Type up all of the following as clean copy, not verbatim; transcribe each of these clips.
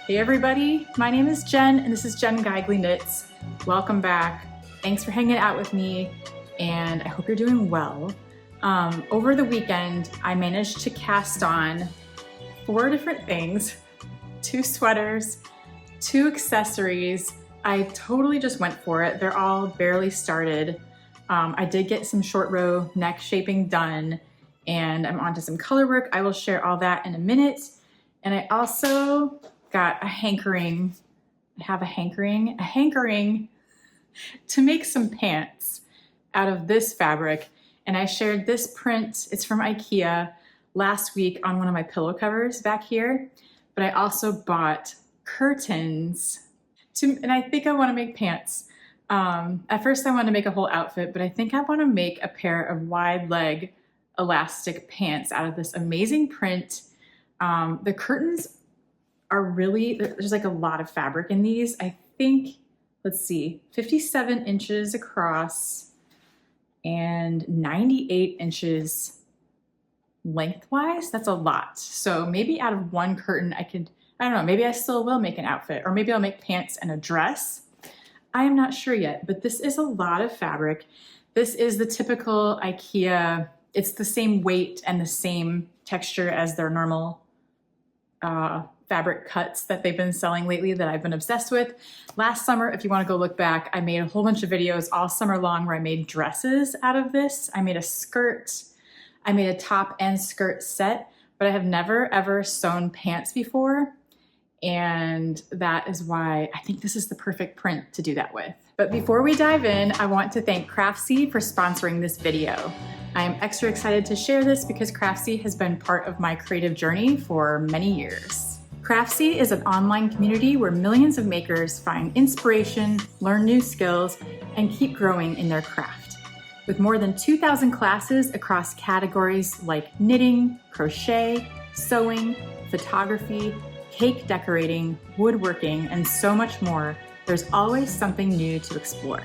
Hey everybody, my name is Jen and this is Jen Geigley Knits. Welcome back. Thanks for hanging out with me and I hope you're doing well. Over the weekend, I managed to cast on 4 different things, 2 sweaters, 2 accessories. I totally just went for it. They're all barely started. I did get some short row neck shaping done and I'm on to some color work. I will share all that in a minute. And I also got a hankering. I have a hankering to make some pants out of this fabric. And I shared this print, it's from IKEA, last week on one of my pillow covers back here. But I also bought curtains and I think I want to make pants. At first I wanted to make a whole outfit, but I think I want to make a pair of wide leg elastic pants out of this amazing print. The curtains are really, there's like a lot of fabric in these. I think, let's see, 57 inches across and 98 inches lengthwise. That's a lot. So maybe out of one curtain I don't know, maybe I still will make an outfit, or maybe I'll make pants and a dress. I am not sure yet, but this is a lot of fabric. This is the typical IKEA. It's the same weight and the same texture as their normal fabric cuts that they've been selling lately that I've been obsessed with. Last summer, if you want to go look back, I made a whole bunch of videos all summer long where I made dresses out of this. I made a skirt, I made a top and skirt set, but I have never ever sewn pants before. And that is why I think this is the perfect print to do that with. But before we dive in, I want to thank Craftsy for sponsoring this video. I am extra excited to share this because Craftsy has been part of my creative journey for many years. Craftsy is an online community where millions of makers find inspiration, learn new skills, and keep growing in their craft. With more than 2,000 classes across categories like knitting, crochet, sewing, photography, cake decorating, woodworking, and so much more, there's always something new to explore.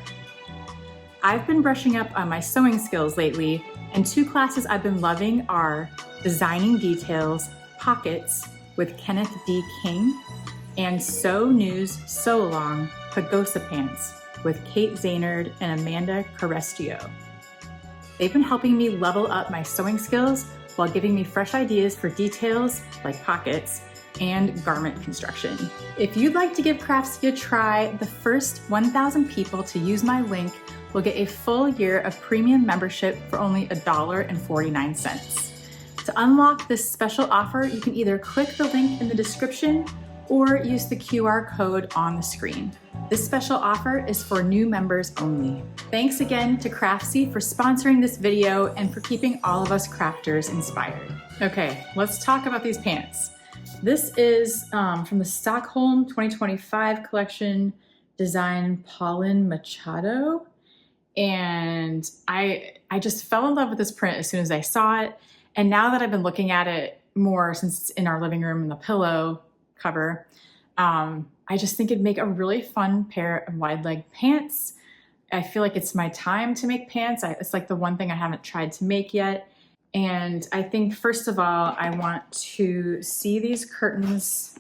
I've been brushing up on my sewing skills lately, and 2 classes I've been loving are Designing Details, Pockets with Kenneth D. King, and Sew News Sew Along, Pagosa Pants with Kate Zaynard and Amanda Carestio. They've been helping me level up my sewing skills while giving me fresh ideas for details like pockets and garment construction. If you'd like to give Craftsy a try, the first 1,000 people to use my link will get a full year of premium membership for only $1.49. To unlock this special offer, you can either click the link in the description or use the QR code on the screen. This special offer is for new members only. Thanks again to Craftsy for sponsoring this video and for keeping all of us crafters inspired. Okay, let's talk about these pants. This is from the Stockholm 2025 collection, design Pauline Machado. And I just fell in love with this print as soon as I saw it. And now that I've been looking at it more since it's in our living room in the pillow cover, I just think it'd make a really fun pair of wide leg pants. I feel like it's my time to make pants. It's like the one thing I haven't tried to make yet. And I think, first of all, I want to see these curtains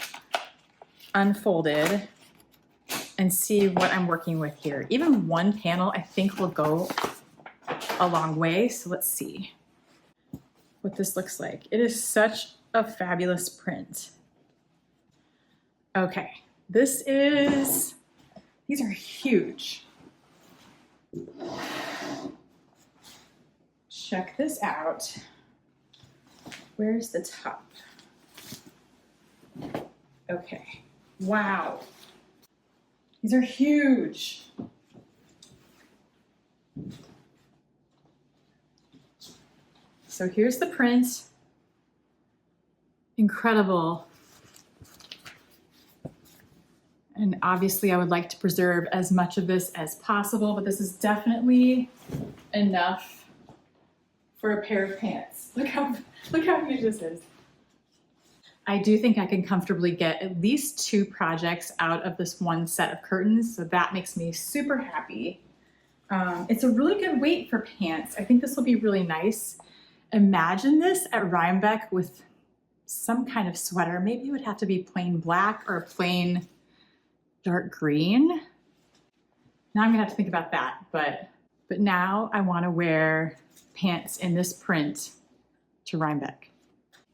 unfolded and see what I'm working with here. Even one panel, I think, will go a long way. So let's see what this looks like. It is such a fabulous print. Okay, these are huge. Check this out. Where's the top? Okay, wow. These are huge. So here's the print. Incredible. And obviously I would like to preserve as much of this as possible, but this is definitely enough for a pair of pants. Look how huge this is. I do think I can comfortably get at least 2 projects out of this one set of curtains, so that makes me super happy. It's a really good weight for pants. I think this will be really nice. Imagine this at Rhinebeck with some kind of sweater. Maybe it would have to be plain black or plain dark green. Now I'm gonna have to think about that, but now I wanna wear pants in this print to Rhinebeck.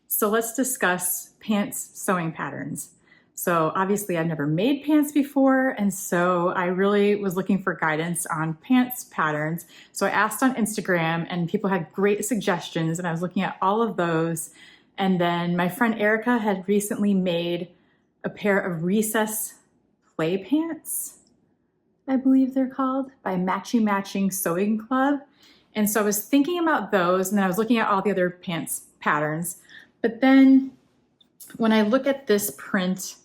So let's discuss pants sewing patterns. So obviously I've never made pants before, and so I really was looking for guidance on pants patterns. So I asked on Instagram and people had great suggestions, and I was looking at all of those. And then my friend Erica had recently made a pair of recess play pants, I believe they're called, by Matchy Matching Sewing Club. And so I was thinking about those, and then I was looking at all the other pants patterns. But then when I look at this print,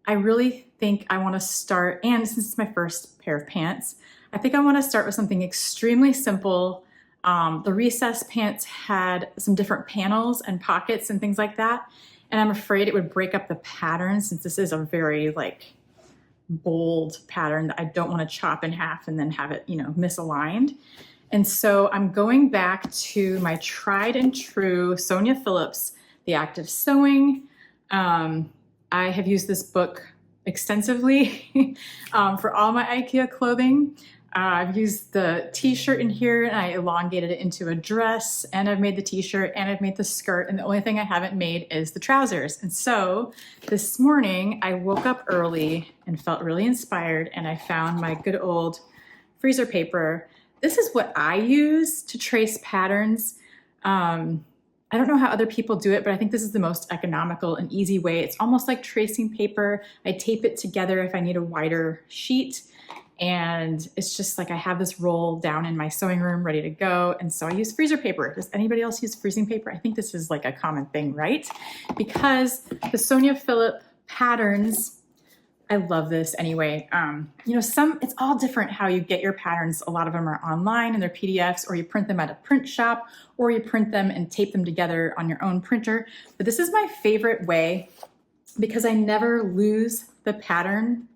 I really think I want to start, and since it's my first pair of pants, I think I want to start with something extremely simple. The recess pants had some different panels and pockets and things like that, and I'm afraid it would break up the pattern since this is a very like bold pattern that I don't want to chop in half and then have it, you know, misaligned. And so I'm going back to my tried and true Sonia Phillips, The Act of Sewing. I have used this book extensively for all my IKEA clothing. I've used the t-shirt in here and I elongated it into a dress, and I've made the t-shirt and I've made the skirt, and the only thing I haven't made is the trousers. And so this morning I woke up early and felt really inspired, and I found my good old freezer paper. This is what I use to trace patterns. I don't know how other people do it, but I think this is the most economical and easy way. It's almost like tracing paper. I tape it together if I need a wider sheet. And it's just like I have this roll down in my sewing room ready to go. And so I use freezer paper. Does anybody else use freezing paper? I think this is like a common thing, right? Because the Sonia Phillips patterns, I love this anyway. You know, it's all different how you get your patterns. A lot of them are online and they're PDFs, or you print them at a print shop, or you print them and tape them together on your own printer. But this is my favorite way because I never lose the pattern,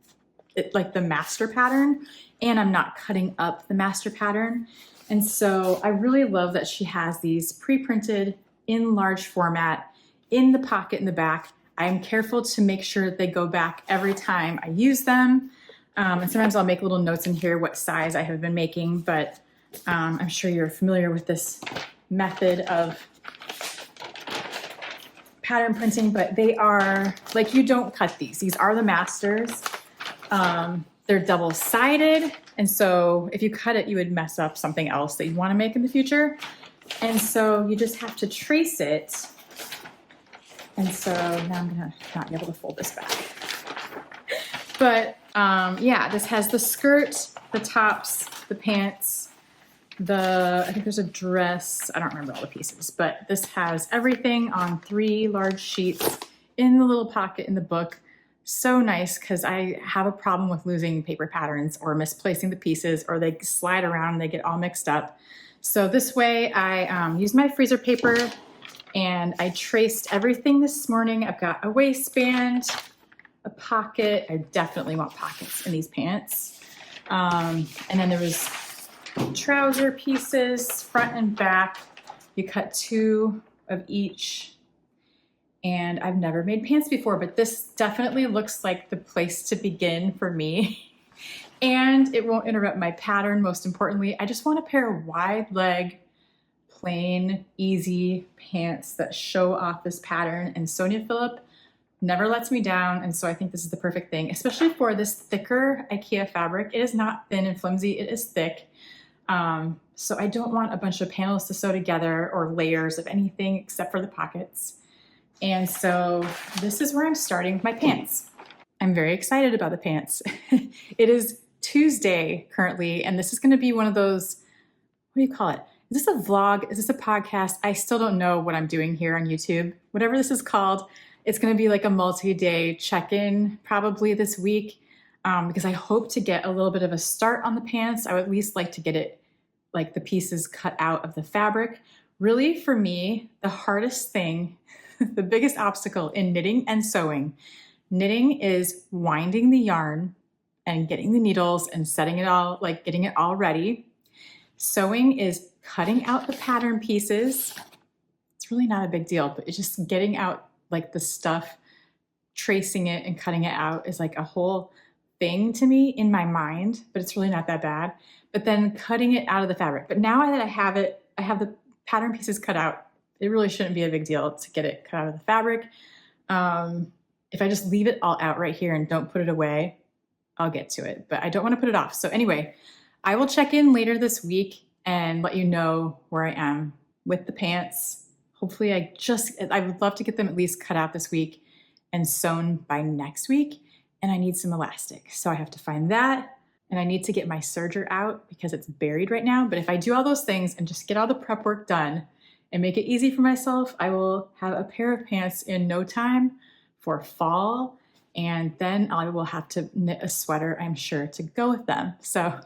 like the master pattern, and I'm not cutting up the master pattern. And so I really love that she has these pre-printed in large format in the pocket in the back. I'm careful to make sure that they go back every time I use them. And sometimes I'll make little notes in here what size I have been making, but I'm sure you're familiar with this method of pattern printing, but they are, like, you don't cut these. These are the masters. They're double-sided, and so if you cut it, you would mess up something else that you want to make in the future. And so you just have to trace it. And so now I'm gonna not be able to fold this back. But yeah, this has the skirt, the tops, the pants, I think there's a dress. I don't remember all the pieces, but this has everything on 3 large sheets in the little pocket in the book. So nice, because I have a problem with losing paper patterns or misplacing the pieces, or they slide around and they get all mixed up. So this way I use my freezer paper, and I traced everything this morning. I've got a waistband, a pocket. I definitely want pockets in these pants. And then there was trouser pieces, front and back. You cut 2 of each. And I've never made pants before, but this definitely looks like the place to begin for me. And it won't interrupt my pattern, most importantly. I just want a pair of wide leg, plain, easy pants that show off this pattern. And Sonia Phillips never lets me down. And so I think this is the perfect thing, especially for this thicker IKEA fabric. It is not thin and flimsy, it is thick. So I don't want a bunch of panels to sew together or layers of anything except for the pockets. And so this is where I'm starting with my pants. I'm very excited about the pants. It is Tuesday currently, and this is going to be one of those, what do you call it? Is this a vlog? Is this a podcast? I still don't know what I'm doing here on YouTube. Whatever this is called, it's going to be like a multi-day check-in probably this week, because I hope to get a little bit of a start on the pants. I would at least like to get it, like the pieces cut out of the fabric. Really, for me, the hardest thing, the biggest obstacle in knitting and sewing, knitting is winding the yarn and getting the needles and setting it all, like getting it all ready. Sewing is cutting out the pattern pieces. It's really not a big deal, but it's just getting out like the stuff, tracing it and cutting it out is like a whole thing to me in my mind, but it's really not that bad. But then cutting it out of the fabric. But now that I have it, I have the pattern pieces cut out. It really shouldn't be a big deal to get it cut out of the fabric. If I just leave it all out right here and don't put it away, I'll get to it, but I don't want to put it off. So anyway, I will check in later this week and let you know where I am with the pants. Hopefully I would love to get them at least cut out this week and sewn by next week. And I need some elastic. So I have to find that. And I need to get my serger out because it's buried right now. But if I do all those things and just get all the prep work done and make it easy for myself, I will have a pair of pants in no time for fall. And then I will have to knit a sweater, I'm sure, to go with them. So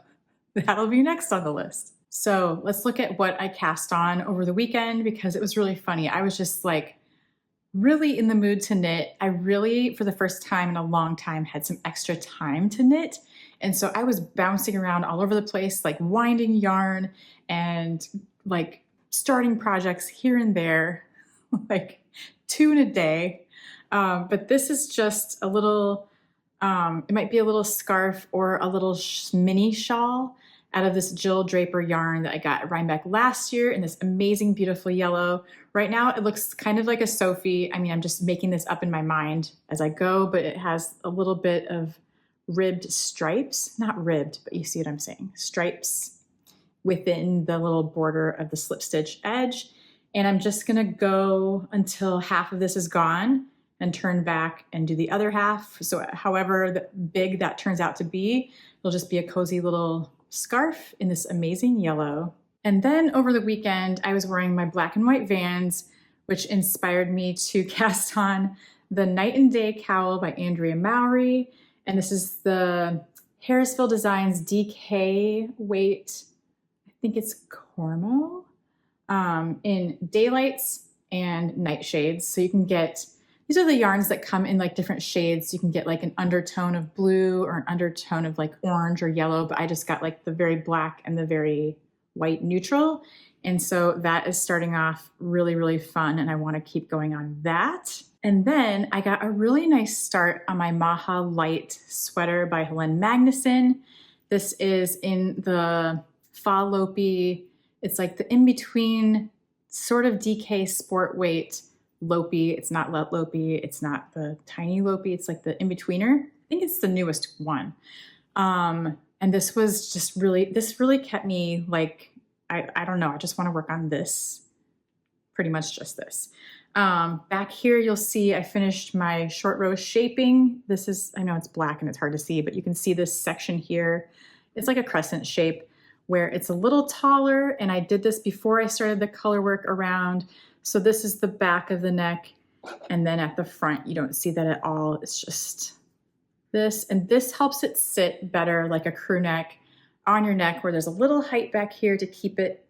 that'll be next on the list. So let's look at what I cast on over the weekend because it was really funny. I was just like really in the mood to knit. I really, for the first time in a long time, had some extra time to knit. And so I was bouncing around all over the place, like winding yarn and like starting projects here and there, like 2 in a day. But this is just a little, it might be a little scarf or a little mini shawl out of this Jill Draper yarn that I got at Rhinebeck last year in this amazing, beautiful yellow. Right now it looks kind of like a Sophie. I mean, I'm just making this up in my mind as I go, but it has a little bit of ribbed stripes, not ribbed, but you see what I'm saying, stripes within the little border of the slip stitch edge. And I'm just gonna go until half of this is gone and turn back and do the other half. So however big that turns out to be, it'll just be a cozy little scarf in this amazing yellow. And then over the weekend, I was wearing my black and white Vans, which inspired me to cast on the Night and Day Cowl by Andrea Mowry. And this is the Harrisville Designs DK weight, I think it's Cormo, in daylights and nightshades. So you can get, these are the yarns that come in like different shades. You can get like an undertone of blue or an undertone of like orange or yellow, but I just got like the very black and the very white neutral. And so that is starting off really, really fun. And I want to keep going on that. And then I got a really nice start on my Maja Light sweater by Hélène Magnússon. This is in the Fall Lopey. It's like the in-between sort of DK sport weight Lopey. It's not Lopey. It's not the tiny Lopey. It's like the in-betweener. I think it's the newest one. And this was just really, this really kept me like, I don't know. I just want to work on this, pretty much just this. Back here, you'll see I finished my short row shaping. This is, I know it's black and it's hard to see, but you can see this section here. It's like a crescent shape where it's a little taller. And I did this before I started the color work around. So this is the back of the neck. And then at the front, you don't see that at all. It's just this. And this helps it sit better like a crew neck on your neck where there's a little height back here to keep it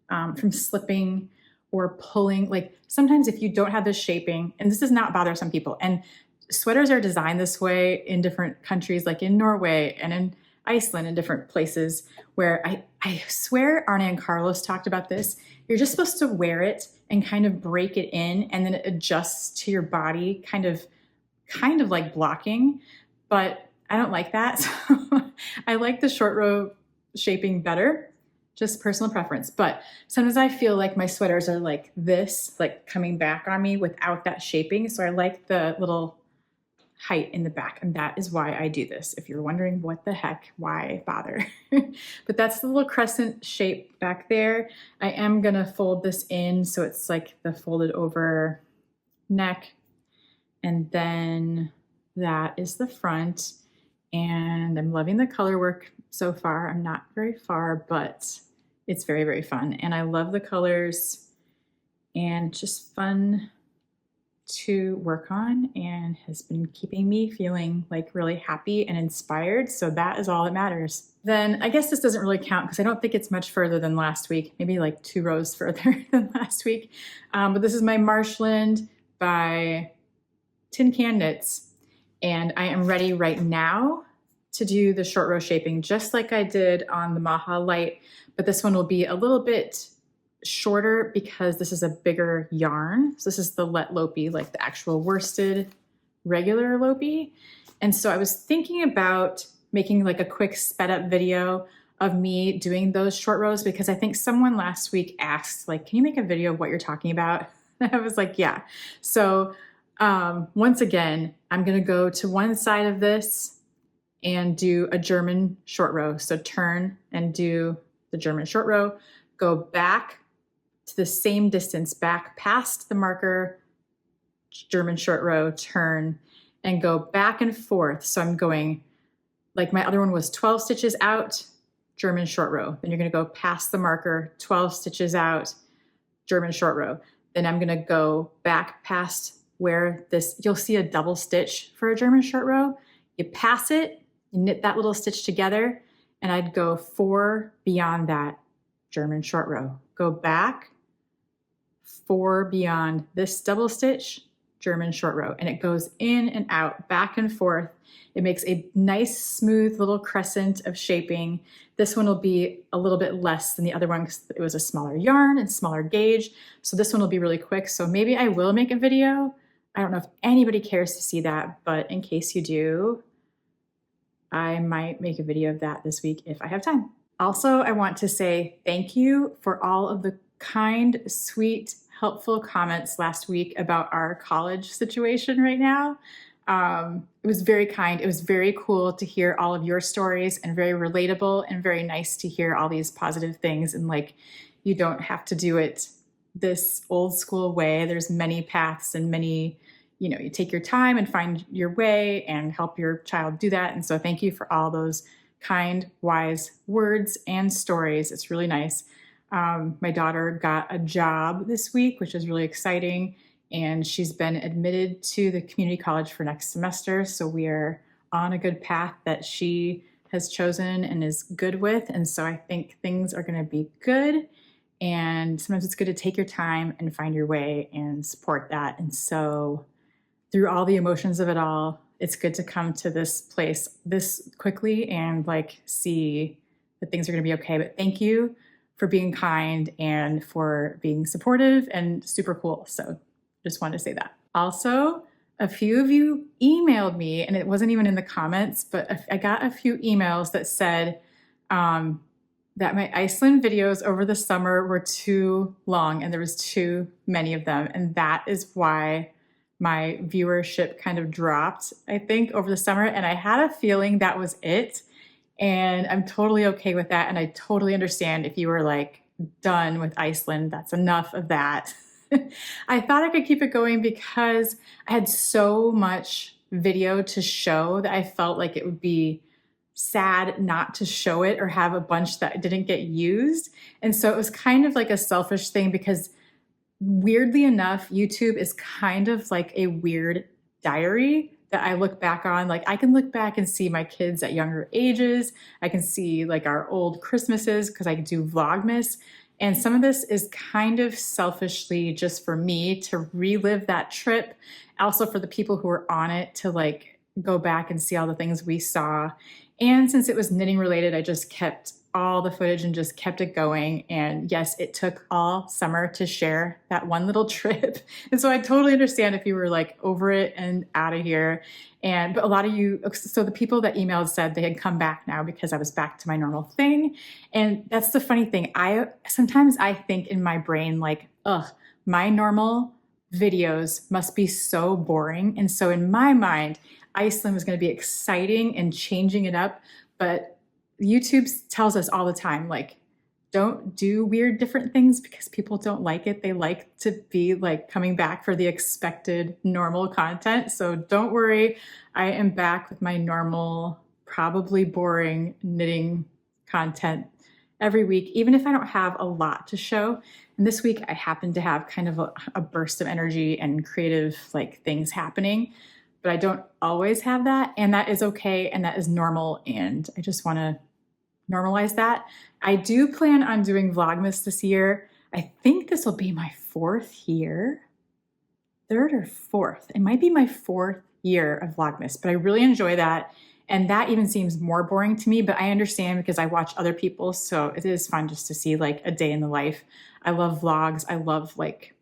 from slipping or pulling. Like sometimes if you don't have this shaping, and this does not bother some people, and sweaters are designed this way in different countries, like in Norway and in Iceland and different places where I swear Arne and Carlos talked about this. You're just supposed to wear it and kind of break it in and then it adjusts to your body, kind of like blocking, but I don't like that. So I like the short row shaping better, just personal preference. But sometimes I feel like my sweaters are like this, like coming back on me without that shaping. So I like the little height in the back. And that is why I do this. If you're wondering what the heck, why bother? But that's the little crescent shape back there. I am gonna fold this in so it's like the folded over neck. And then that is the front. And I'm loving the color work so far. I'm not very far, but it's very, very fun. And I love the colors and just fun to work on and has been keeping me feeling like really happy and inspired. So that is all that matters. Then I guess this doesn't really count because I don't think it's much further than last week, maybe like 2 rows further than last week. But this is my Marshland by Tin Can Knits. And I am ready right now to do the short row shaping just like I did on the Maja Light, but this one will be a little bit shorter because this is a bigger yarn. So this is the Let Lopey, like the actual worsted regular Lopey. And so I was thinking about making like a quick sped up video of me doing those short rows, because I think someone last week asked, like, can you make a video of what you're talking about? And I was like, yeah. So once again, I'm gonna go to one side of this and do a German short row. So turn and do the German short row, go back to the same distance, back past the marker, German short row, turn, and go back and forth. So I'm going, like my other one was 12 stitches out, German short row. Then you're gonna go past the marker, 12 stitches out, German short row. Then I'm gonna go back past where this, you'll see a double stitch for a German short row. You pass it, you knit that little stitch together, and I'd go 4 beyond that, German short row. Go back, 4 beyond this double stitch, German short row, and it goes in and out, back and forth. It makes a nice, smooth little crescent of shaping. This one will be a little bit less than the other one because it was a smaller yarn and smaller gauge. So this one will be really quick. So maybe I will make a video. I don't know if anybody cares to see that, but in case you do, I might make a video of that this week if I have time. Also, I want to say thank you for all of the kind, sweet, helpful comments last week about our college situation right now. It was very kind. It was very cool to hear all of your stories, and very relatable, and very nice to hear all these positive things. And like, you don't have to do it this old school way. There's many paths and many, you take your time and find your way and help your child do that. And so thank you for all those kind, wise words and stories. It's really nice. My daughter got a job this week, which is really exciting. And she's been admitted to the community college for next semester. So we are on a good path that she has chosen and is good with. And so I think things are going to be good. And sometimes it's good to take your time and find your way and support that. And so through all the emotions of it all, it's good to come to this place this quickly and like see that things are going to be okay. But thank you for being kind and for being supportive and super cool. So just wanted to say that. Also, a few of you emailed me, and it wasn't even in the comments, but I got a few emails that said that my Iceland videos over the summer were too long and there was too many of them. And that is why my viewership kind of dropped, I think, over the summer. And I had a feeling that was it. And I'm totally okay with that. And I totally understand if you were like done with Iceland, that's enough of that. I thought I could keep it going because I had so much video to show that I felt like it would be sad not to show it or have a bunch that didn't get used. And so it was kind of like a selfish thing because weirdly enough, YouTube is kind of like a weird diary that I look back on. Like I can look back and see my kids at younger ages. I can see like our old Christmases because I do Vlogmas. And some of this is kind of selfishly just for me to relive that trip. Also for the people who were on it to like go back and see all the things we saw. And since it was knitting related, I just kept all the footage and just kept it going. And yes, it took all summer to share that one little trip. And so I totally understand if you were like over it and out of here. But a lot of you, so the people that emailed said they had come back now because I was back to my normal thing. And that's the funny thing. Sometimes I think in my brain, like, my normal videos must be so boring. And so in my mind, Iceland was going to be exciting and changing it up. But YouTube tells us all the time, like, don't do weird different things because people don't like it. They like to be like coming back for the expected normal content. So don't worry. I am back with my normal, probably boring knitting content every week, even if I don't have a lot to show. And this week I happen to have kind of a burst of energy and creative like things happening, but I don't always have that. And that is okay. And that is normal. And I just want to normalize that. I do plan on doing Vlogmas this year. I think this will be my 4th year, 3rd or 4th. It might be my 4th year of Vlogmas, but I really enjoy that. And that even seems more boring to me, but I understand because I watch other people. So it is fun just to see like a day in the life. I love vlogs. I love like,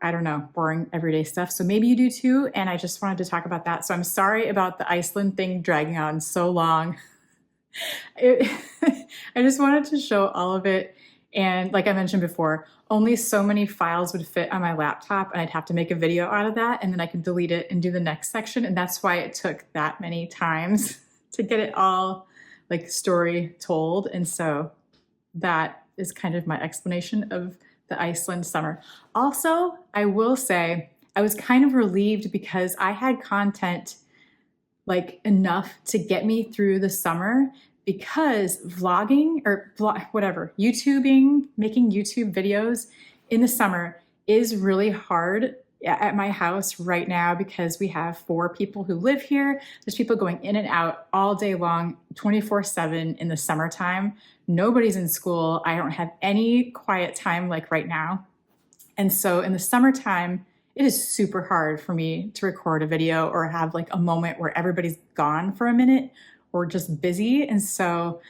I don't know, boring everyday stuff. So maybe you do too. And I just wanted to talk about that. So I'm sorry about the Iceland thing dragging on so long. I just wanted to show all of it. And like I mentioned before, only so many files would fit on my laptop and I'd have to make a video out of that and then I could delete it and do the next section. And that's why it took that many times to get it all like story told. And so that is kind of my explanation of the Iceland summer. Also, I will say I was kind of relieved because I had content like enough to get me through the summer, because vlogging or YouTubing, making YouTube videos in the summer is really hard at my house right now because we have 4 people who live here. There's people going in and out all day long, 24/7 in the summertime. Nobody's in school. I don't have any quiet time like right now. And so in the summertime, it is super hard for me to record a video or have like a moment where everybody's gone for a minute or just busy. And so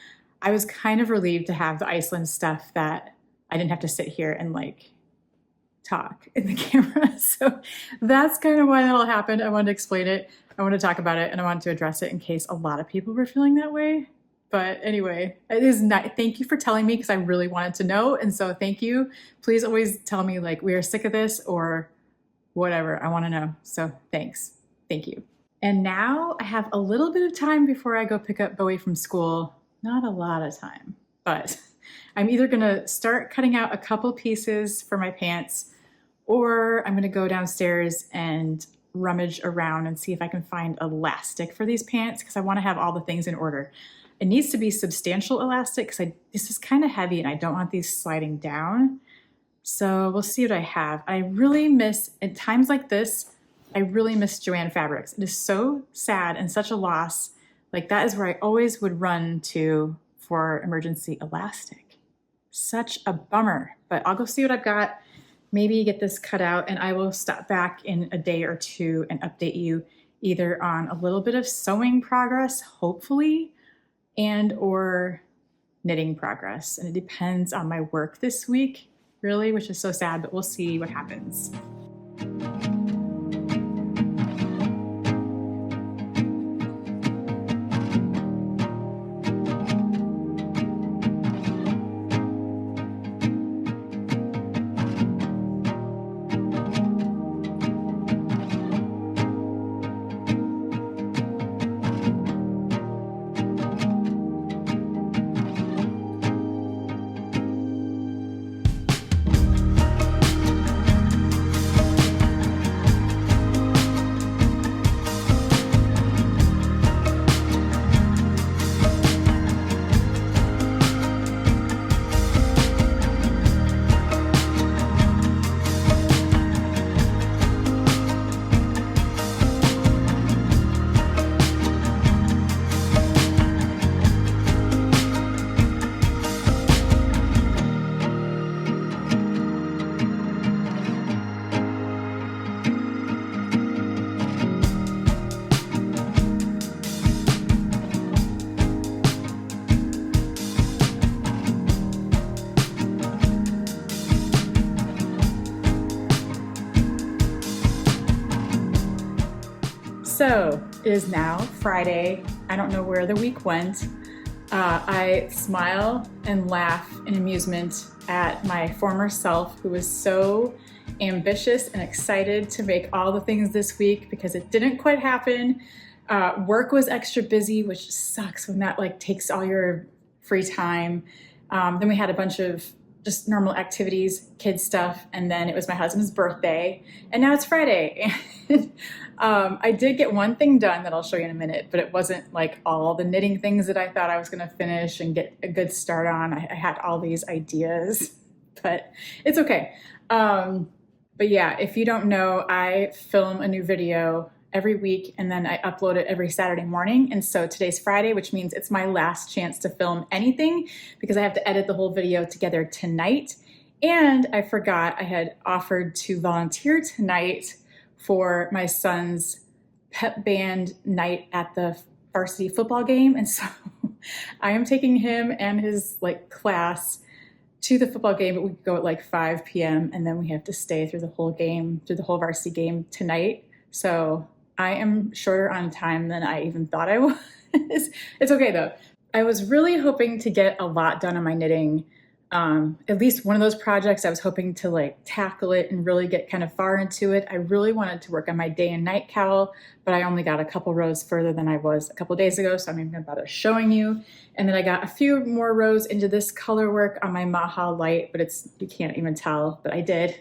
I was kind of relieved to have the Iceland stuff that I didn't have to sit here and like talk in the camera. So that's kind of why that all happened. I wanted to explain it. I wanted to talk about it and I wanted to address it in case a lot of people were feeling that way. But anyway, it is not, thank you for telling me because I really wanted to know. And so thank you. Please always tell me like, we are sick of this or whatever. I want to know. So thanks. Thank you. And now I have a little bit of time before I go pick up Bowie from school. Not a lot of time, but I'm either going to start cutting out a couple pieces for my pants, or I'm going to go downstairs and rummage around and see if I can find elastic for these pants because I want to have all the things in order. It needs to be substantial elastic because this is kind of heavy and I don't want these sliding down. So we'll see what I have. I really miss, at times like this, I really miss Joann Fabrics. It is so sad and such a loss. Like that is where I always would run to for emergency elastic. Such a bummer, but I'll go see what I've got. Maybe get this cut out and I will stop back in a day or two and update you either on a little bit of sewing progress, hopefully, and or knitting progress. And it depends on my work this week, really, which is so sad, but we'll see what happens. So it is now Friday. I don't know where the week went. I smile and laugh in amusement at my former self who was so ambitious and excited to make all the things this week because it didn't quite happen. Work was extra busy, which sucks when that like takes all your free time. Then we had a bunch of just normal activities, kid stuff, and then it was my husband's birthday, and now it's Friday. I did get one thing done that I'll show you in a minute, but it wasn't like all the knitting things that I thought I was going to finish and get a good start on. I had all these ideas, but it's okay. But yeah, if you don't know, I film a new video every week and then I upload it every Saturday morning. And so today's Friday, which means it's my last chance to film anything because I have to edit the whole video together tonight. And I forgot I had offered to volunteer tonight for my son's pep band night at the varsity football game. And so I am taking him and his like class to the football game, but we go at like 5 p.m. and then we have to stay through the whole game, through the whole varsity game tonight. So I am shorter on time than I even thought I was. It's okay though. I was really hoping to get a lot done on my knitting. At least one of those projects I was hoping to like tackle it and really get kind of far into it. I really wanted to work on my day and night cowl, but I only got a couple rows further than I was a couple days ago. So I'm even about to showing you. And then I got a few more rows into this color work on my Maja Light, but you can't even tell, but I did.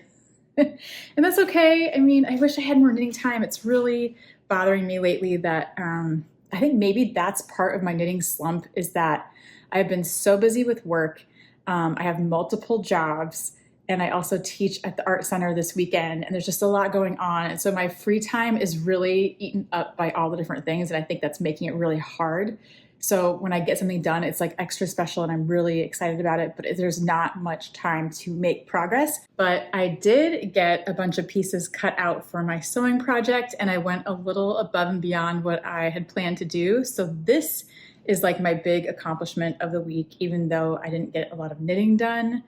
And that's okay. I mean, I wish I had more knitting time. It's really bothering me lately that I think maybe that's part of my knitting slump, is that I've been so busy with work. I have multiple jobs, and I also teach at the art center this weekend, and there's just a lot going on. And so my free time is really eaten up by all the different things, and I think that's making it really hard. So when I get something done, it's like extra special and I'm really excited about it, but there's not much time to make progress. But I did get a bunch of pieces cut out for my sewing project, and I went a little above and beyond what I had planned to do. So this is like my big accomplishment of the week. Even though I didn't get a lot of knitting done,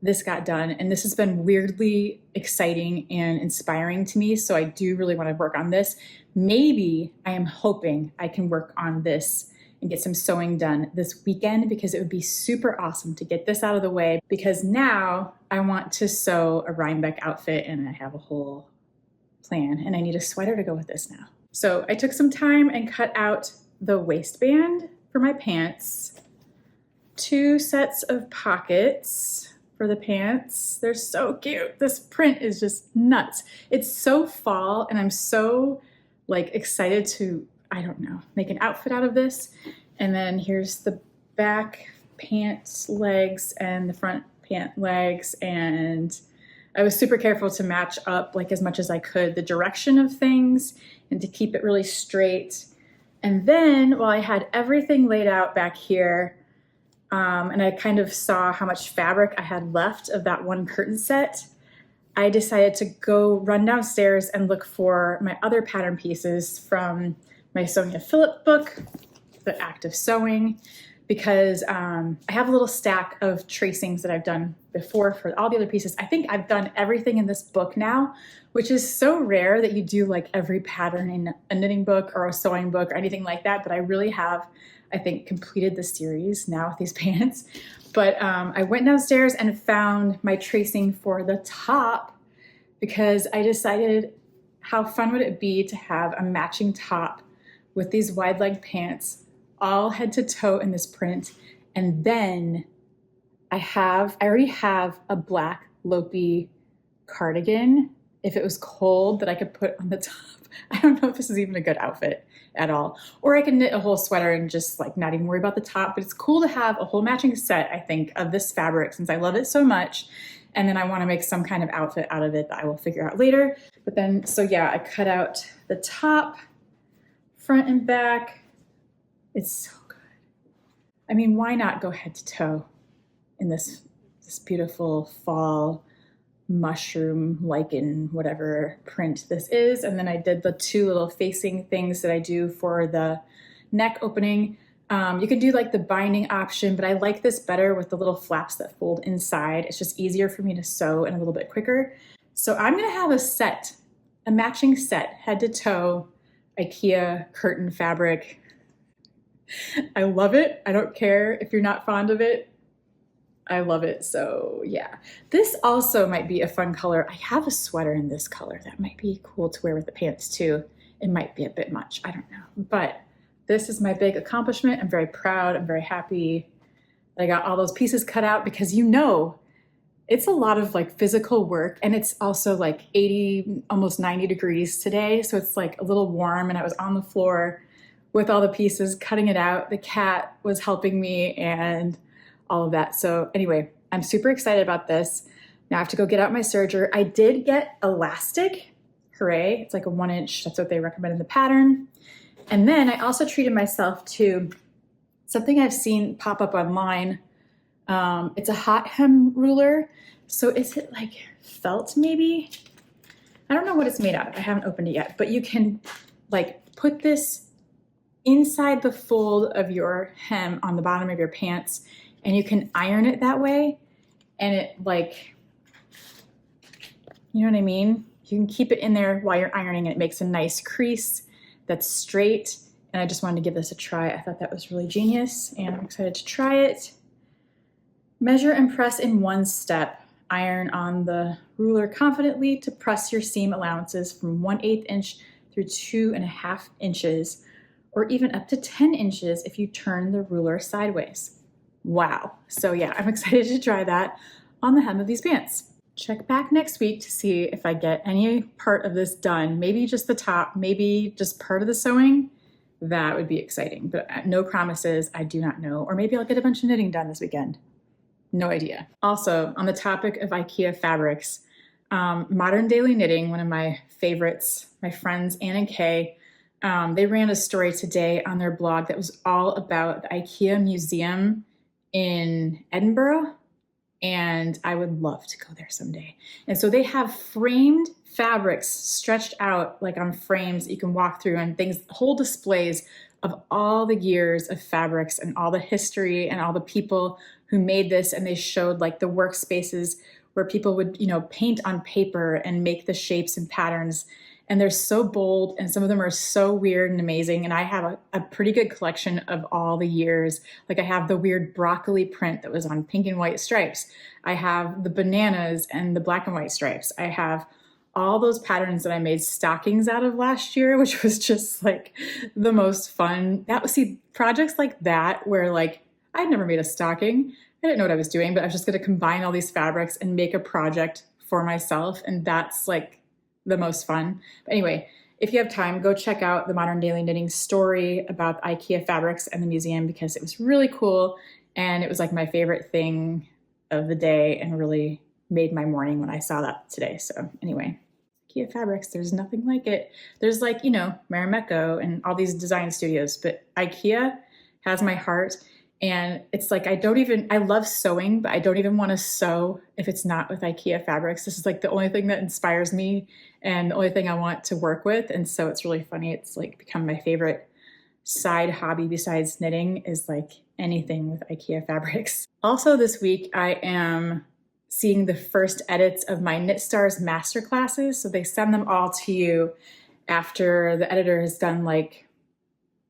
this got done, and this has been weirdly exciting and inspiring to me. So I do really want to work on this. Maybe I am hoping I can work on this and get some sewing done this weekend, because it would be super awesome to get this out of the way, because now I want to sew a Rhinebeck outfit and I have a whole plan, and I need a sweater to go with this now. So I took some time and cut out the waistband for my pants, 2 sets of pockets for the pants. They're so cute. This print is just nuts. It's so fall, and I'm so like excited to, I don't know, make an outfit out of this. And then here's the back pant legs and the front pant legs. And I was super careful to match up like as much as I could the direction of things and to keep it really straight. And then while I had everything laid out back here, and I kind of saw how much fabric I had left of that one curtain set, I decided to go run downstairs and look for my other pattern pieces from my Sonia Phillip book, The Act of Sewing, because I have a little stack of tracings that I've done before for all the other pieces. I think I've done everything in this book now, which is so rare that you do like every pattern in a knitting book or a sewing book or anything like that. But I really have, I think, completed the series now with these pants. But I went downstairs and found my tracing for the top, because I decided how fun would it be to have a matching top with these wide leg pants, all head to toe in this print. And then I already have a black Lopi cardigan, if it was cold, that I could put on the top. I don't know if this is even a good outfit at all. Or I can knit a whole sweater and just like not even worry about the top. But it's cool to have a whole matching set, I think, of this fabric, since I love it so much. And then I want to make some kind of outfit out of it that I will figure out later. But then, so yeah, I cut out the top, front and back. It's so good. I mean, why not go head to toe in this beautiful fall mushroom lichen whatever print this is. And then I did the 2 little facing things that I do for the neck opening. You can do like the binding option, but I like this better with the little flaps that fold inside. It's just easier for me to sew and a little bit quicker. So I'm gonna have a matching set, head to toe, IKEA curtain fabric. I love it. I don't care if you're not fond of it. I love it. So yeah, this also might be a fun color. I have a sweater in this color that might be cool to wear with the pants too. It might be a bit much, I don't know. But this is my big accomplishment. I'm very proud. I'm very happy that I got all those pieces cut out, because you know, it's a lot of like physical work, and it's also like 80, almost 90 degrees today. So it's like a little warm, and I was on the floor with all the pieces, cutting it out. The cat was helping me and all of that. So anyway, I'm super excited about this. Now I have to go get out my serger. I did get elastic, hooray. It's like a 1-inch, that's what they recommend in the pattern. And then I also treated myself to something I've seen pop up online. It's a hot hem ruler. So is it like felt maybe? I don't know what it's made out of. I haven't opened it yet, but you can like put this inside the fold of your hem on the bottom of your pants, and you can iron it that way. And it like, you know what I mean? You can keep it in there while you're ironing and it makes a nice crease that's straight. And I just wanted to give this a try. I thought that was really genius and I'm excited to try it. Measure and press in one step. Iron on the ruler confidently to press your seam allowances from 1/8 inch through 2.5 inches, or even up to 10 inches if you turn the ruler sideways. Wow. So yeah, I'm excited to try that on the hem of these pants. Check back next week to see if I get any part of this done. Maybe just the top, maybe just part of the sewing. That would be exciting, but no promises. I do not know. Or maybe I'll get a bunch of knitting done this weekend. No idea. Also, on the topic of IKEA fabrics, Modern Daily Knitting, one of my favorites, my friends Ann and Kay, they ran a story today on their blog that was all about the IKEA museum in Edinburgh, and I would love to go there someday. And so they have framed fabrics stretched out like on frames that you can walk through, and things, whole displays of all the years of fabrics and all the history and all the people who made this. And they showed like the workspaces where people would, you know, paint on paper and make the shapes and patterns. And they're so bold, and some of them are so weird and amazing. And I have a pretty good collection of all the years. Like I have the weird broccoli print that was on pink and white stripes. I have the bananas and the black and white stripes. I have all those patterns that I made stockings out of last year, which was just like the most fun. That was, see, projects like that where like I'd never made a stocking. I didn't know what I was doing, but I was just going to combine all these fabrics and make a project for myself. And that's like the most fun. But anyway, if you have time, go check out the Modern Daily Knitting story about the IKEA fabrics and the museum, because it was really cool. And it was like my favorite thing of the day and really made my morning when I saw that today. So anyway, IKEA fabrics, there's nothing like it. There's like, you know, Marimekko and all these design studios, but IKEA has my heart. And it's like, I love sewing, but I don't even want to sew if it's not with IKEA fabrics. This is like the only thing that inspires me and the only thing I want to work with. And so it's really funny. It's like become my favorite side hobby besides knitting is like anything with IKEA fabrics. Also this week, I am seeing the first edits of my Knit Stars masterclasses. So they send them all to you after the editor has done like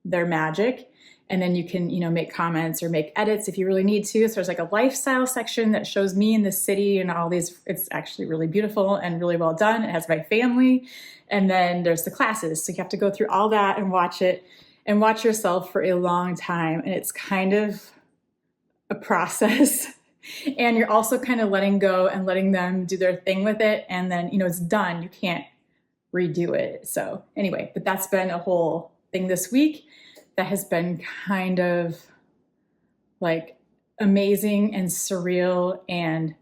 their magic. And then you can, you know, make comments or make edits if you really need to. So there's like a lifestyle section that shows me in the city and all these. It's actually really beautiful and really well done. It has my family. And then there's the classes. So you have to go through all that and watch it and watch yourself for a long time. And it's kind of a process. And you're also kind of letting go and letting them do their thing with it. And then, you know, it's done. You can't redo it. So anyway, but that's been a whole thing this week that has been kind of like amazing and surreal and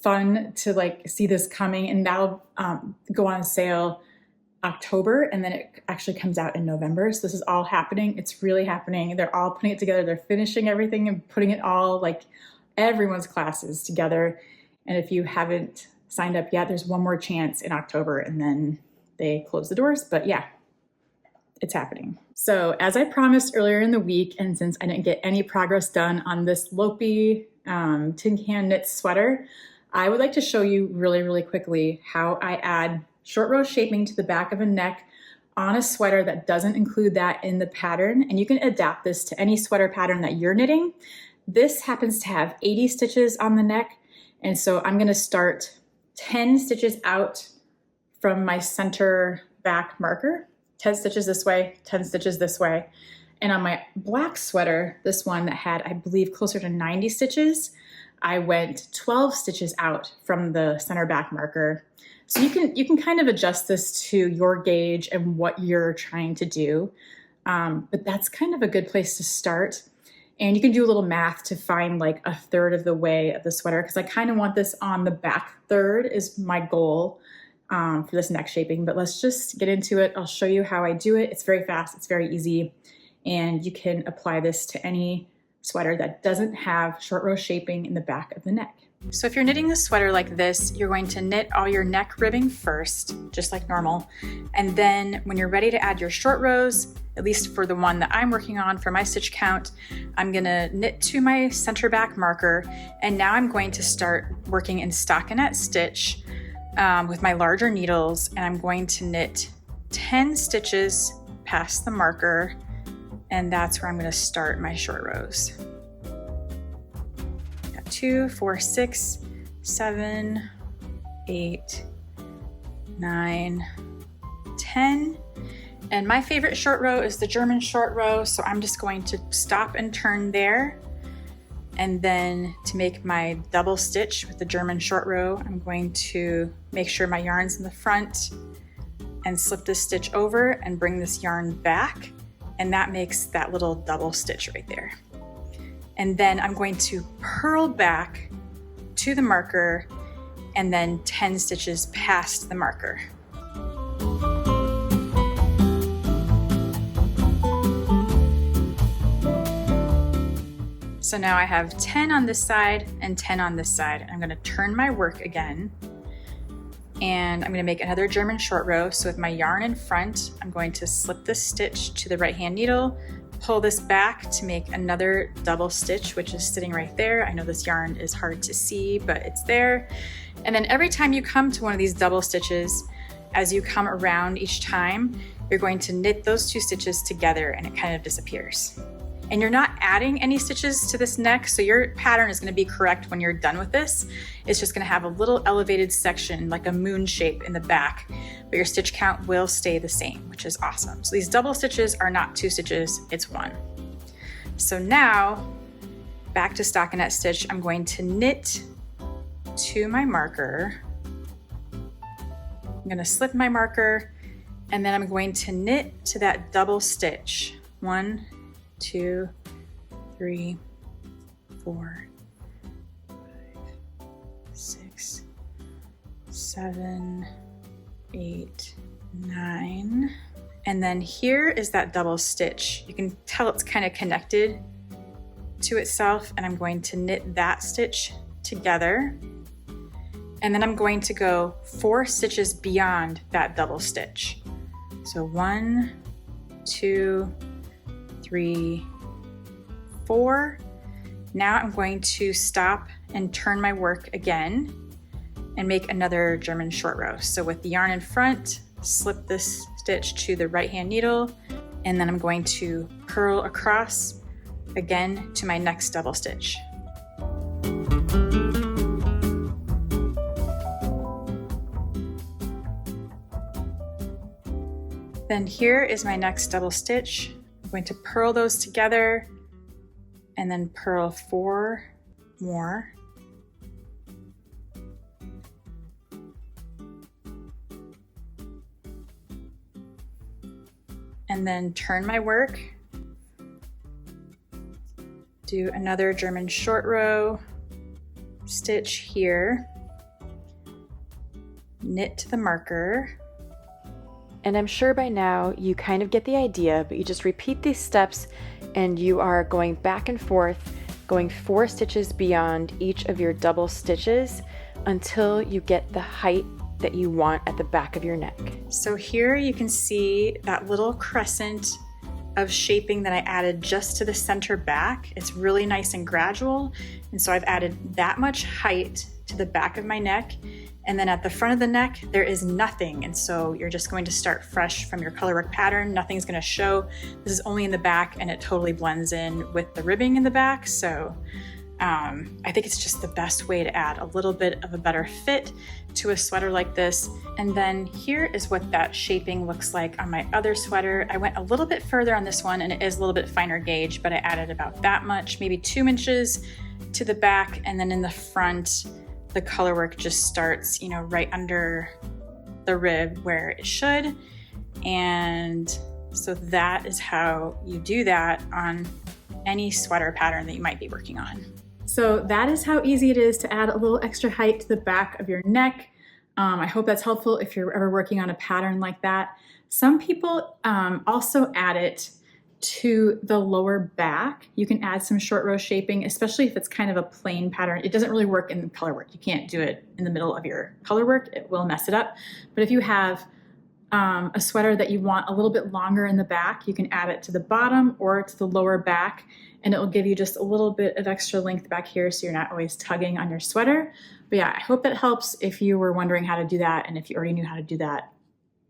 fun to like see this coming. And that'll go on sale October, and then it actually comes out in November. So this is all happening. It's really happening. They're all putting it together. They're finishing everything and putting it all, like everyone's classes together. And if you haven't signed up yet, there's one more chance in October and then they close the doors. But yeah, it's happening. So as I promised earlier in the week, and since I didn't get any progress done on this Lopi tin can knit sweater, I would like to show you really, really quickly how I add short row shaping to the back of a neck on a sweater that doesn't include that in the pattern. And you can adapt this to any sweater pattern that you're knitting. This happens to have 80 stitches on the neck. And so I'm gonna start 10 stitches out from my center back marker. 10 stitches this way, 10 stitches this way. And on my black sweater, this one that had, I believe, closer to 90 stitches, I went 12 stitches out from the center back marker. So you can kind of adjust this to your gauge and what you're trying to do. But that's kind of a good place to start. And you can do a little math to find like a third of the way of the sweater, because I kind of want this on the back third is my goal. For this neck shaping, but let's just get into it. I'll show you how I do it. It's very fast, it's very easy, and you can apply this to any sweater that doesn't have short row shaping in the back of the neck. So if you're knitting a sweater like this, you're going to knit all your neck ribbing first, just like normal. And then when you're ready to add your short rows, at least for the one that I'm working on for my stitch count. I'm gonna knit to my center back marker, and now I'm going to start working in stockinette stitch with my larger needles, and I'm going to knit 10 stitches past the marker, and that's where I'm gonna start my short rows. Got 2, 4, 6, 7, 8, 9, 10. And my favorite short row is the German short row, so I'm just going to stop and turn there. And then to make my double stitch with the German short row, I'm going to make sure my yarn's in the front and slip this stitch over and bring this yarn back. And that makes that little double stitch right there. And then I'm going to purl back to the marker and then 10 stitches past the marker. So now I have 10 on this side and 10 on this side. I'm gonna turn my work again, and I'm gonna make another German short row. So with my yarn in front, I'm going to slip this stitch to the right hand needle, pull this back to make another double stitch, which is sitting right there. I know this yarn is hard to see, but it's there. And then every time you come to one of these double stitches, as you come around each time, you're going to knit those 2 stitches together and it kind of disappears. And you're not adding any stitches to this neck, so your pattern is gonna be correct when you're done with this. It's just gonna have a little elevated section, like a moon shape in the back, but your stitch count will stay the same, which is awesome. So these double stitches are not 2 stitches, it's 1. So now, back to stockinette stitch, I'm going to knit to my marker. I'm gonna slip my marker, and then I'm going to knit to that double stitch. 1, 2, 3, 4, 5, 6, 7, 8, 9. And then here is that double stitch. You can tell it's kind of connected to itself, and I'm going to knit that stitch together. And then I'm going to go 4 stitches beyond that double stitch. So 1, 2, 3, 4. Now I'm going to stop and turn my work again and make another German short row. So with the yarn in front, slip this stitch to the right hand needle, and then I'm going to purl across again to my next double stitch. Then here is my next double stitch. I'm going to purl those together and then purl 4 more. And then turn my work, do another German short row, stitch here, knit to the marker. And I'm sure by now you kind of get the idea, but you just repeat these steps and you are going back and forth, going 4 stitches beyond each of your double stitches until you get the height that you want at the back of your neck. So here you can see that little crescent of shaping that I added just to the center back. It's really nice and gradual. And so I've added that much height to the back of my neck. And then at the front of the neck, there is nothing. And so you're just going to start fresh from your colorwork pattern. Nothing's gonna show. This is only in the back, and it totally blends in with the ribbing in the back. So I think it's just the best way to add a little bit of a better fit to a sweater like this. And then here is what that shaping looks like on my other sweater. I went a little bit further on this one, and it is a little bit finer gauge, but I added about that much, maybe 2 inches to the back. And then in the front, the colorwork just starts, you know, right under the rib where it should. And so that is how you do that on any sweater pattern that you might be working on. So that is how easy it is to add a little extra height to the back of your neck. I hope that's helpful if you're ever working on a pattern like that. Some people also add it to the lower back. You can add some short row shaping, especially if it's kind of a plain pattern. It doesn't really work in color work. You can't do it in the middle of your color work. It will mess it up. But if you have a sweater that you want a little bit longer in the back, you can add it to the bottom or to the lower back, and it will give you just a little bit of extra length back here so you're not always tugging on your sweater. But yeah, I hope that helps if you were wondering how to do that, and if you already knew how to do that,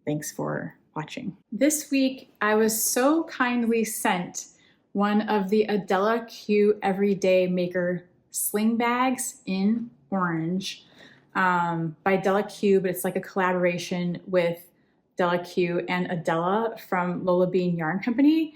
thanks for watching. This week, I was so kindly sent one of the Adella Q Everyday Maker sling bags in orange by Adella Q, but it's like a collaboration with Della Q and Adella from Lola Bean Yarn Company.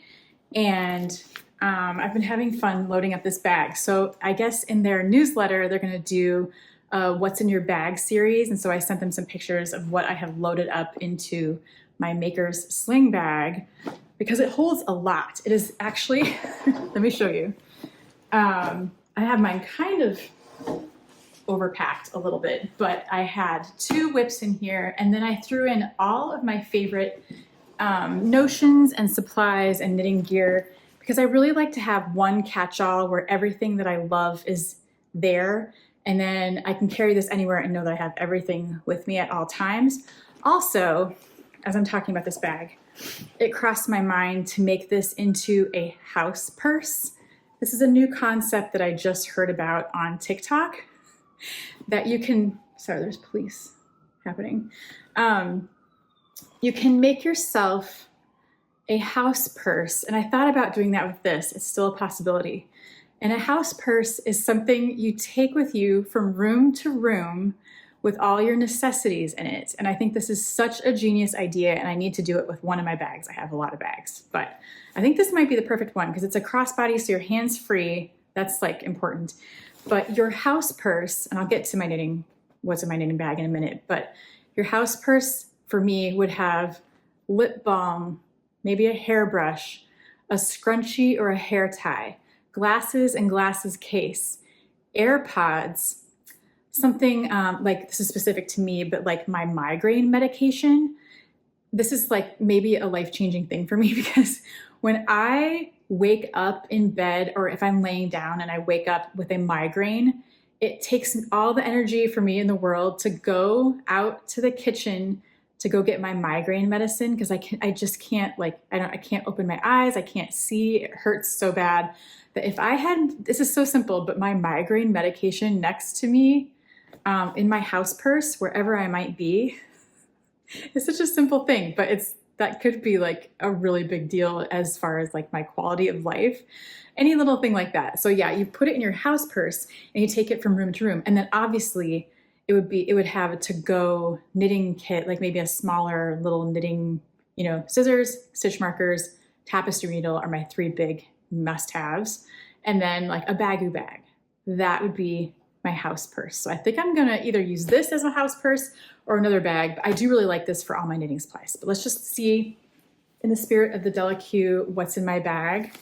And I've been having fun loading up this bag. So I guess in their newsletter, they're gonna do what's in your bag series. And so I sent them some pictures of what I have loaded up into my Maker's sling bag, because it holds a lot. It is actually, let me show you. I have mine kind of overpacked a little bit, but I had 2 whips in here, and then I threw in all of my favorite notions and supplies and knitting gear, because I really like to have one catch-all where everything that I love is there, and then I can carry this anywhere and know that I have everything with me at all times. Also, as I'm talking about this bag, it crossed my mind to make this into a house purse. This is a new concept that I just heard about on TikTok, that you can, sorry, there's police happening. You can make yourself a house purse. And I thought about doing that with this. It's still a possibility. And a house purse is something you take with you from room to room with all your necessities in it. And I think this is such a genius idea, and I need to do it with one of my bags. I have a lot of bags, but I think this might be the perfect one because it's a crossbody, so your hands free. That's like important. But your house purse, and I'll get to my knitting, what's in my knitting bag in a minute, but your house purse for me would have lip balm, maybe a hairbrush, a scrunchie or a hair tie, glasses and glasses case, AirPods, something like, this is specific to me, but like my migraine medication. This is like maybe a life-changing thing for me, because when I wake up in bed, or if I'm laying down and I wake up with a migraine, it takes all the energy for me in the world to go out to the kitchen to go get my migraine medicine, because I just can't, like, I can't open my eyes, I can't see, it hurts so bad that if I had, this is so simple, but my migraine medication next to me in my house purse, wherever I might be, it's such a simple thing, but that could be like a really big deal as far as like my quality of life, any little thing like that. So yeah, you put it in your house purse and you take it from room to room. And then obviously it would have a to-go knitting kit, like maybe a smaller little knitting, scissors, stitch markers, tapestry needle are my 3 big must-haves. And then like a bagoo bag, that would be my house purse. So I think I'm gonna either use this as a house purse or another bag, but I do really like this for all my knitting supplies. But let's just see, in the spirit of the Della Q, what's in my bag.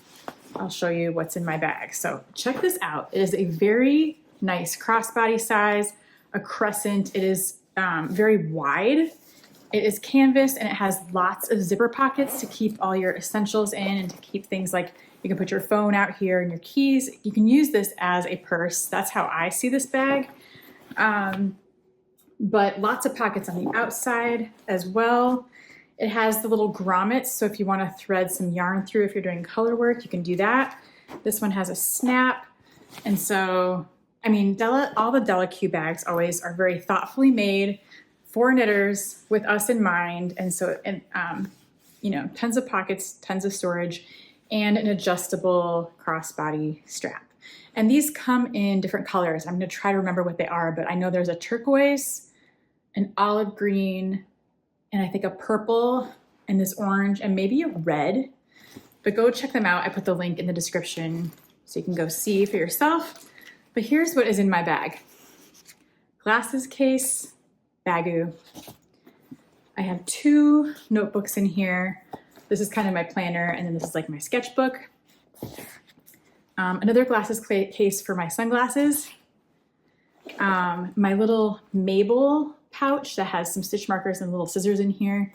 I'll show you what's in my bag. So check this out. It is a very nice crossbody size, a crescent. It is very wide. It is canvas, and it has lots of zipper pockets to keep all your essentials in, and to keep things like, you can put your phone out here and your keys. You can use this as a purse. That's how I see this bag. But lots of pockets on the outside as well. It has the little grommets, so if you want to thread some yarn through, if you're doing color work, you can do that. This one has a snap. And so, I mean, all the Della Q bags always are very thoughtfully made for knitters with us in mind. And so, tons of pockets, tons of storage, and an adjustable crossbody strap. And these come in different colors. I'm going to try to remember what they are, but I know there's a turquoise, an olive green, and I think a purple, and this orange, and maybe a red. But go check them out. I put the link in the description so you can go see for yourself. But here's what is in my bag. Glasses case, bagoo. I have 2 notebooks in here. This is kind of my planner, and then this is like my sketchbook. Another glasses case for my sunglasses. My little Mabel pouch that has some stitch markers and little scissors in here.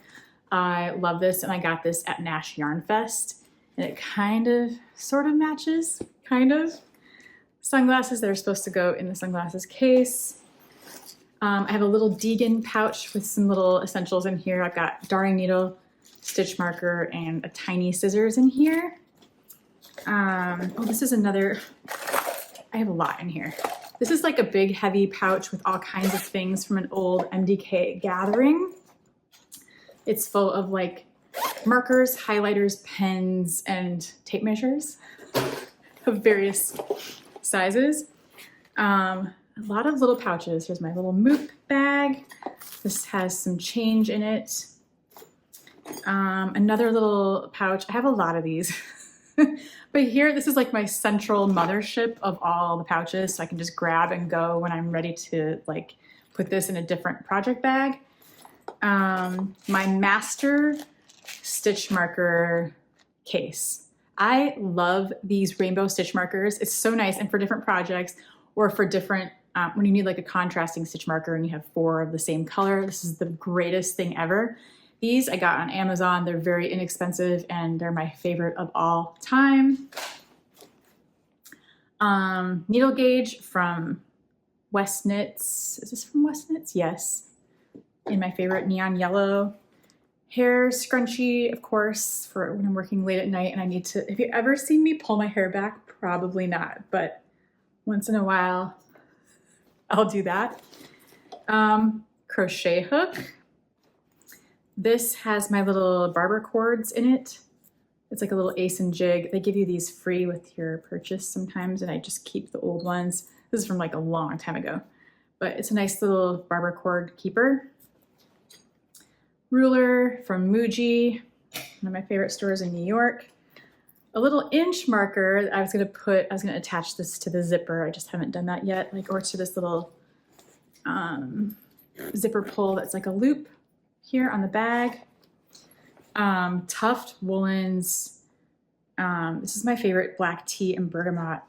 I love this, and I got this at Nash Yarn Fest, and it kind of, sort of matches, kind of. Sunglasses that are supposed to go in the sunglasses case. I have a little Deegan pouch with some little essentials in here. I've got darning needle, stitch marker, and a tiny scissors in here. Oh, this is another, I have a lot in here. This is like a big heavy pouch with all kinds of things from an old MDK gathering. It's full of like markers, highlighters, pens, and tape measures of various sizes. A lot of little pouches. Here's my little Moop bag. This has some change in it. Another little pouch. I have a lot of these. But here, this is like my central mothership of all the pouches, so I can just grab and go when I'm ready to like put this in a different project bag. My master stitch marker case. I love these rainbow stitch markers. It's so nice, and for different projects or for different, when you need like a contrasting stitch marker and you have 4 of the same color, this is the greatest thing ever. These I got on Amazon. They're very inexpensive and they're my favorite of all time. Needle gauge from West Knits. Is this from West Knits? Yes. In my favorite neon yellow. Hair scrunchie, of course, for when I'm working late at night and I need to, have you ever seen me pull my hair back? Probably not, but once in a while I'll do that. Crochet hook. This has my little barber cords in it. It's like a little ace and jig. They give you these free with your purchase sometimes, and I just keep the old ones. This is from like a long time ago, but it's a nice little barber cord keeper. Ruler from Muji, one of my favorite stores in New York. A little inch marker I was gonna attach this to the zipper. I just haven't done that yet, or to this little zipper pull that's like a loop here on the bag. Tuft Woolens. This is my favorite black tea and bergamot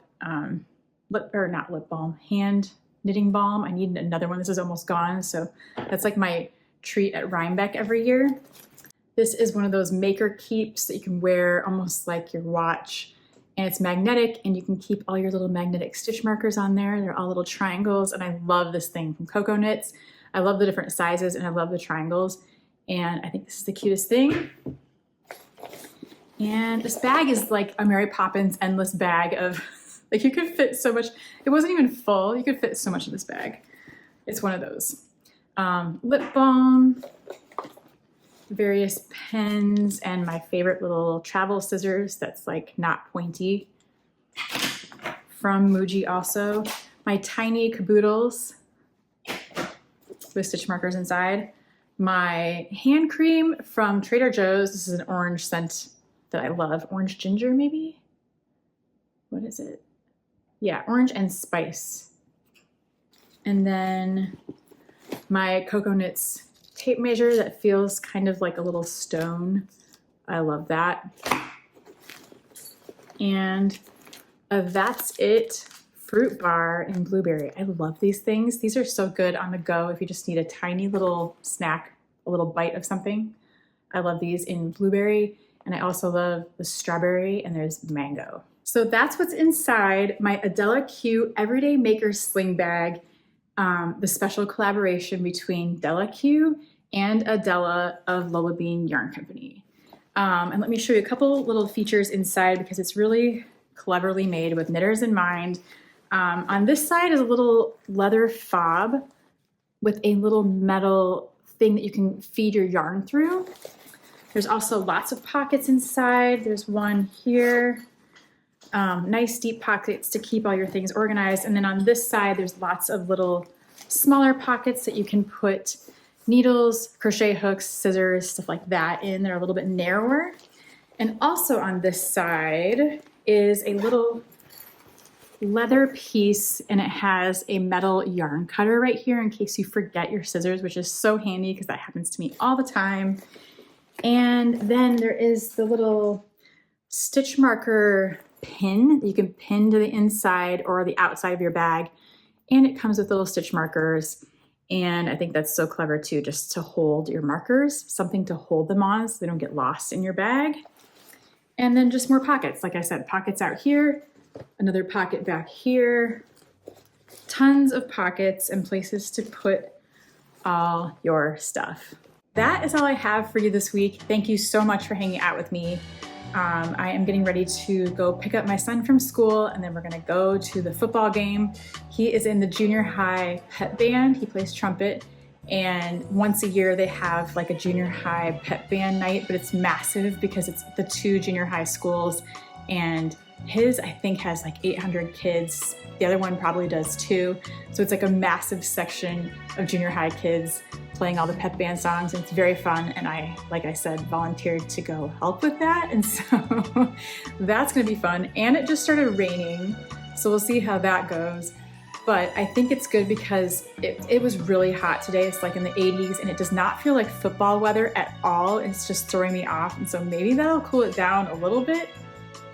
hand knitting balm. I need another one. This is almost gone, so that's like my treat at Rhinebeck every year. This is one of those maker keeps that you can wear almost like your watch, and it's magnetic, and you can keep all your little magnetic stitch markers on there. They're all little triangles, and I love this thing from Coco Knits. I love the different sizes, and I love the triangles, and I think this is the cutest thing. And this bag is like a Mary Poppins endless bag of, like, you could fit so much. It wasn't even full. You could fit so much in this bag. It's one of those. Lip balm, various pens, and my favorite little travel scissors that's like not pointy from Muji also. My tiny caboodles with stitch markers inside. My hand cream from Trader Joe's. This is an orange scent that I love. Orange ginger, maybe? What is it? Yeah, orange and spice. And then my Coco Knits tape measure that feels kind of like a little stone. I love that. And that's it. Fruit bar in blueberry. I love these things. These are so good on the go if you just need a tiny little snack, a little bite of something. I love these in blueberry, and I also love the strawberry, and there's mango. So that's what's inside my Adella Q Everyday Maker Sling Bag, the special collaboration between Della Q and Adella of Lola Bean Yarn Company. And let me show you a couple little features inside because it's really cleverly made with knitters in mind. On this side is a little leather fob with a little metal thing that you can feed your yarn through. There's also lots of pockets inside. There's one here. Nice deep pockets to keep all your things organized. And then on this side, there's lots of little smaller pockets that you can put needles, crochet hooks, scissors, stuff like that in. They're a little bit narrower. And also on this side is a little leather piece, and it has a metal yarn cutter right here in case you forget your scissors, which is so handy because that happens to me all the time. And then there is the little stitch marker pin that you can pin to the inside or the outside of your bag, and it comes with little stitch markers. And I think that's so clever too, just to hold your markers, something to hold them on so they don't get lost in your bag. And then just more pockets. Like I said, pockets out here, another pocket back here, tons of pockets and places to put all your stuff. That is all I have for you this week. Thank you so much for hanging out with me. I am getting ready to go pick up my son from school, and then we're gonna go to the football game. He is in the junior high pep band. He plays trumpet, and once a year they have like a junior high pep band night, but it's massive because it's the 2 junior high schools, and his, I think, has like 800 kids. The other one probably does too. So it's like a massive section of junior high kids playing all the pep band songs, and it's very fun. And I, like I said, volunteered to go help with that. And so that's gonna be fun. And it just started raining, so we'll see how that goes. But I think it's good because it was really hot today. It's like in the 80s, and it does not feel like football weather at all. It's just throwing me off. And so maybe that'll cool it down a little bit,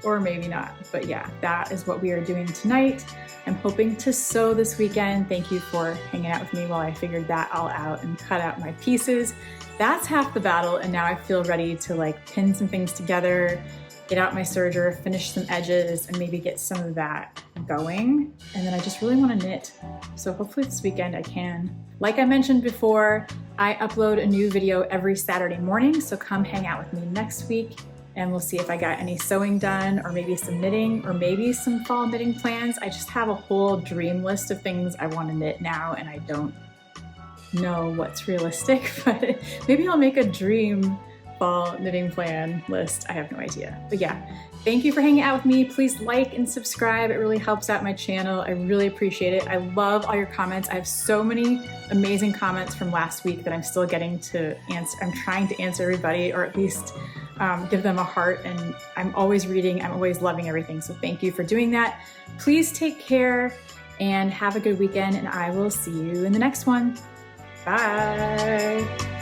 or maybe not. But yeah, that is what we are doing tonight. I'm hoping to sew this weekend. Thank you for hanging out with me while I figured that all out and cut out my pieces. That's half the battle, and now I feel ready to like pin some things together, get out my serger, finish some edges, and maybe get some of that going. And then I just really want to knit. So hopefully this weekend I can. Like I mentioned before, I upload a new video every Saturday morning, so come hang out with me next week, and we'll see if I got any sewing done, or maybe some knitting, or maybe some fall knitting plans. I just have a whole dream list of things I want to knit now, and I don't know what's realistic, but maybe I'll make a dream fall knitting plan list. I have no idea. But yeah, thank you for hanging out with me. Please like and subscribe. It really helps out my channel. I really appreciate it. I love all your comments. I have so many amazing comments from last week that I'm still getting to answer. I'm trying to answer everybody, or at least give them a heart, and I'm always reading. I'm always loving everything. So thank you for doing that. Please take care and have a good weekend, and I will see you in the next one. Bye.